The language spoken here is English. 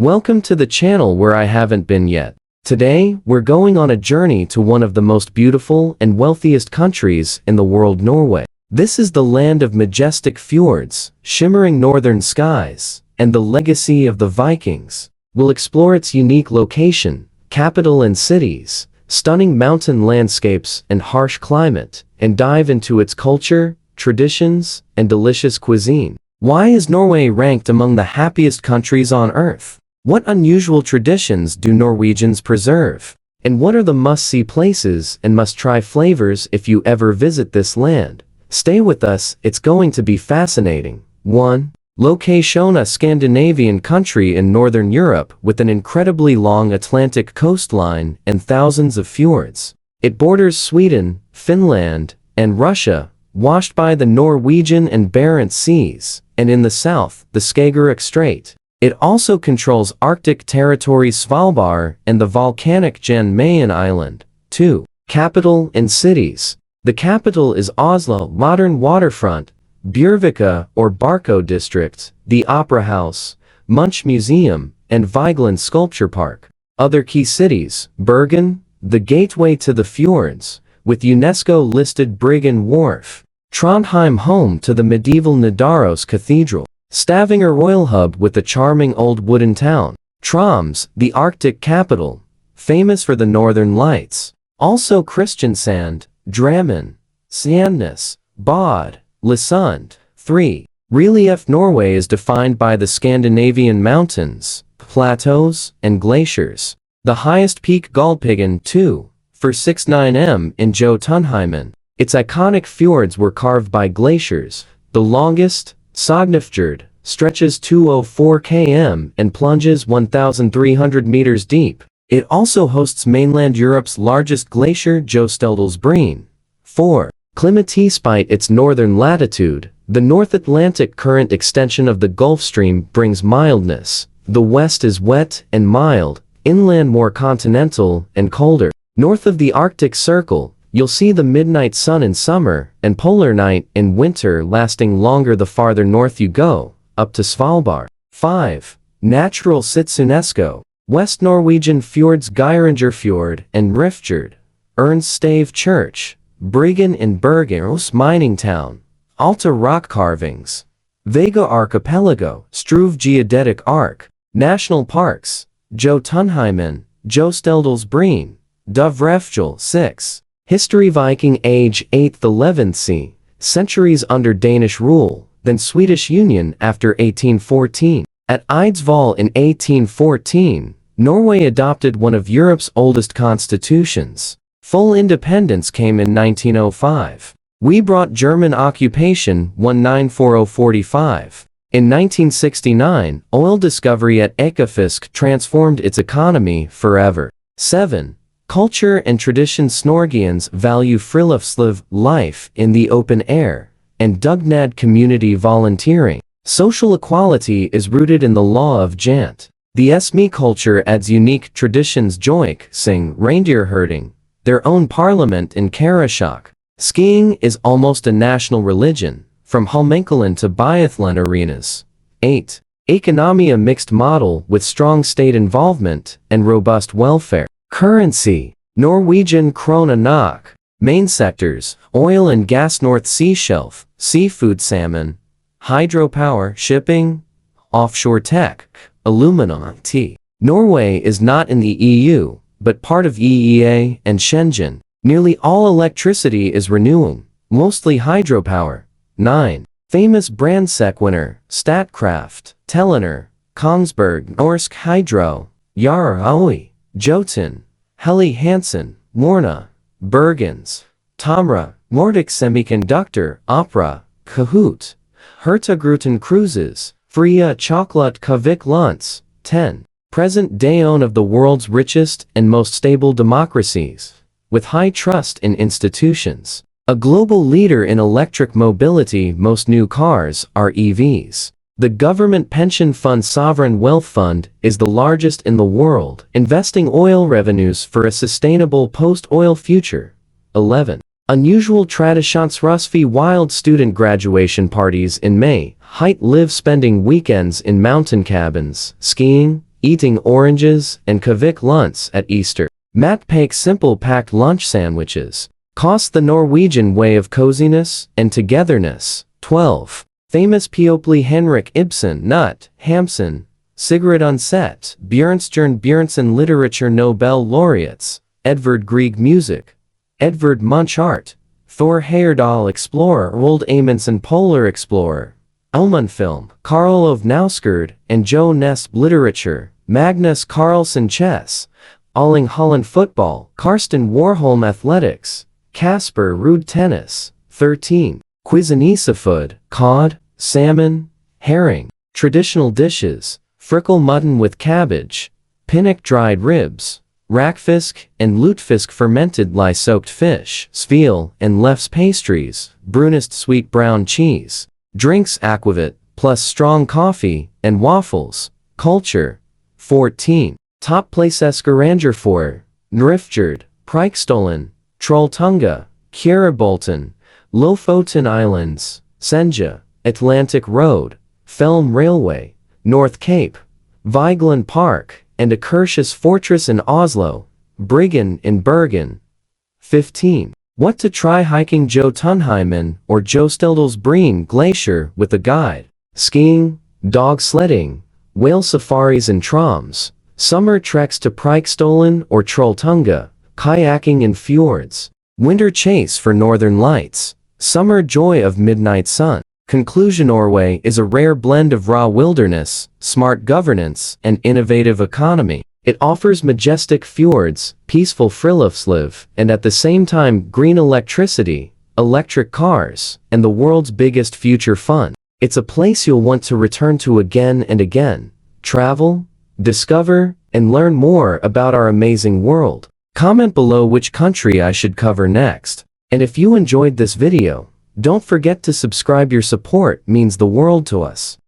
Welcome to the channel where I haven't been yet. Today, we're going on a journey to one of the most beautiful and wealthiest countries in the world, Norway. This is the land of majestic fjords, shimmering northern skies, and the legacy of the Vikings. We'll explore its unique location, capital and cities, stunning mountain landscapes and harsh climate, and dive into its culture, traditions, and delicious cuisine. Why is Norway ranked among the happiest countries on Earth? What unusual traditions do Norwegians preserve? And what are the must-see places and must-try flavors if you ever visit this land? Stay with us, it's going to be fascinating. 1. Location: a Scandinavian country in northern Europe with an incredibly long Atlantic coastline and thousands of fjords. It borders Sweden, Finland, and Russia, washed by the Norwegian and Barents Seas, and in the south, the Skagerrak Strait. It also controls Arctic territory Svalbard and the volcanic Jan Mayen Island. 2. Capital and cities. The capital is Oslo, modern waterfront, Bjørvika or Barco district, the Opera House, Munch Museum, and Vigeland Sculpture Park. Other key cities: Bergen, the gateway to the fjords, with UNESCO-listed Bergen Wharf. Trondheim, home to the medieval Nidaros Cathedral. Stavanger, oil hub with a charming old wooden town. Tromsø, the Arctic capital, famous for the northern lights. Also Kristiansand, Drammen, Sandnes, Bod, Lillesund. 3. Relief: Norway is defined by the Scandinavian mountains, plateaus, and glaciers. The highest peak Galdhøpiggen 2, 469 m in Jotunheimen. Its iconic fjords were carved by glaciers. The longest, Sognefjord, stretches 204 km and plunges 1,300 meters deep. It also hosts mainland Europe's largest glacier, Jostedalsbreen. 4. Climate: despite its northern latitude, the North Atlantic current extension of the Gulf Stream brings mildness. The west is wet and mild, inland more continental and colder. North of the Arctic Circle, you'll see the midnight sun in summer and polar night in winter, lasting longer the farther north you go, up to Svalbard. 5. Natural sites: UNESCO. West Norwegian fjords: Geirangerfjord and Rifjord. Ernststave Church, Bergen in Bergen, mining town. Alta rock carvings. Vega Archipelago, Struve Geodetic Arc. National parks: Jotunheimen, Jostedalsbreen, Dovreftfjell. 6. History: Viking Age, 8th–11th centuries under Danish rule, then Swedish Union after 1814. At Eidsvoll in 1814, Norway adopted one of Europe's oldest constitutions. Full independence came in 1905. We brought German occupation 1940–45. In 1969, oil discovery at Ekofisk transformed its economy forever. 7. Culture and traditions: Norwegians value friluftsliv, life in the open air, and dugnad, community volunteering. Social equality is rooted in the law of Jant. The Smi culture adds unique traditions: joik, sing, reindeer herding, their own parliament in Karasjok. Skiing is almost a national religion, from Holmenkollen to biathlon arenas. 8. Economy: a mixed model with strong state involvement and robust welfare. Currency: Norwegian krone NOK. Main sectors: oil and gas, North Sea shelf, seafood, salmon, hydropower, shipping, offshore tech, aluminum, tea. Norway is not in the EU, but part of EEA and Schengen. Nearly all electricity is renewable, mostly hydropower. 9. Famous brands: Sequinner, Statkraft, Telenor, Kongsberg, Norsk Hydro, Yara Oy, Jotun, Helly Hansen, Morna, Bergens, Tomra, Nordic Semiconductor, Opera, Kahoot, Hurtigruten Cruises, Fria Chocolate Kvik Luntz. 10. Present-day one of the world's richest and most stable democracies, with high trust in institutions. A global leader in electric mobility: most new cars are EVs. The government pension fund Sovereign Wealth Fund is the largest in the world, investing oil revenues for a sustainable post-oil future. 11. Unusual traditions: Rusvi, wild student graduation parties in May, height live spending weekends in mountain cabins, skiing, eating oranges and kveik lunch at Easter. Matpack simple packed lunch sandwiches. Cost the Norwegian way of coziness and togetherness. 12. Famous Piopley Henrik Ibsen Nut, Hamsun, Sigrid Undset, Bjørnstjerne Bjørnson Literature Nobel Laureates, Edvard Grieg Music, Edvard Munch Art, Thor Heyerdahl Explorer Roald Amundsen Polar Explorer, Elmund Film, Karl Ove Knausgård and Jo Nesbø Literature, Magnus Carlsen Chess, Erling Haaland Football, Karsten Warholm Athletics, Casper Ruud Tennis. 13. Cuisine Food, cod, salmon, herring. Traditional dishes, frikkel mutton with cabbage, pinnock dried ribs, rakfisk and lutefisk fermented lye-soaked fish, svele and lefse pastries, brunost sweet brown cheese. Drinks aquavit, plus strong coffee, and waffles. Culture. 14. Top places Ranger for, Nrifjord, Preikestolen, Trolltunga, Kjærebolten, Lofoten Islands, Senja, Atlantic Road, Felm Railway, North Cape, Vigeland Park, and Akershus Fortress in Oslo, Bryggen in Bergen. 15. What to try hiking Jotunheimen or Jostedalsbreen Glacier with a guide. Skiing, dog sledding, whale safaris in Tromsø, summer treks to Preikestolen or Trolltunga, kayaking in fjords, winter chase for northern lights, summer joy of midnight sun. Conclusion: Norway is a rare blend of raw wilderness, smart governance, and innovative economy. It offers majestic fjords, peaceful friluftsliv, and at the same time green electricity, electric cars, and the world's biggest future fun. It's a place you'll want to return to again and again. Travel, discover, and learn more about our amazing world. Comment below which country I should cover next. And if you enjoyed this video, don't forget to subscribe. Your support means the world to us.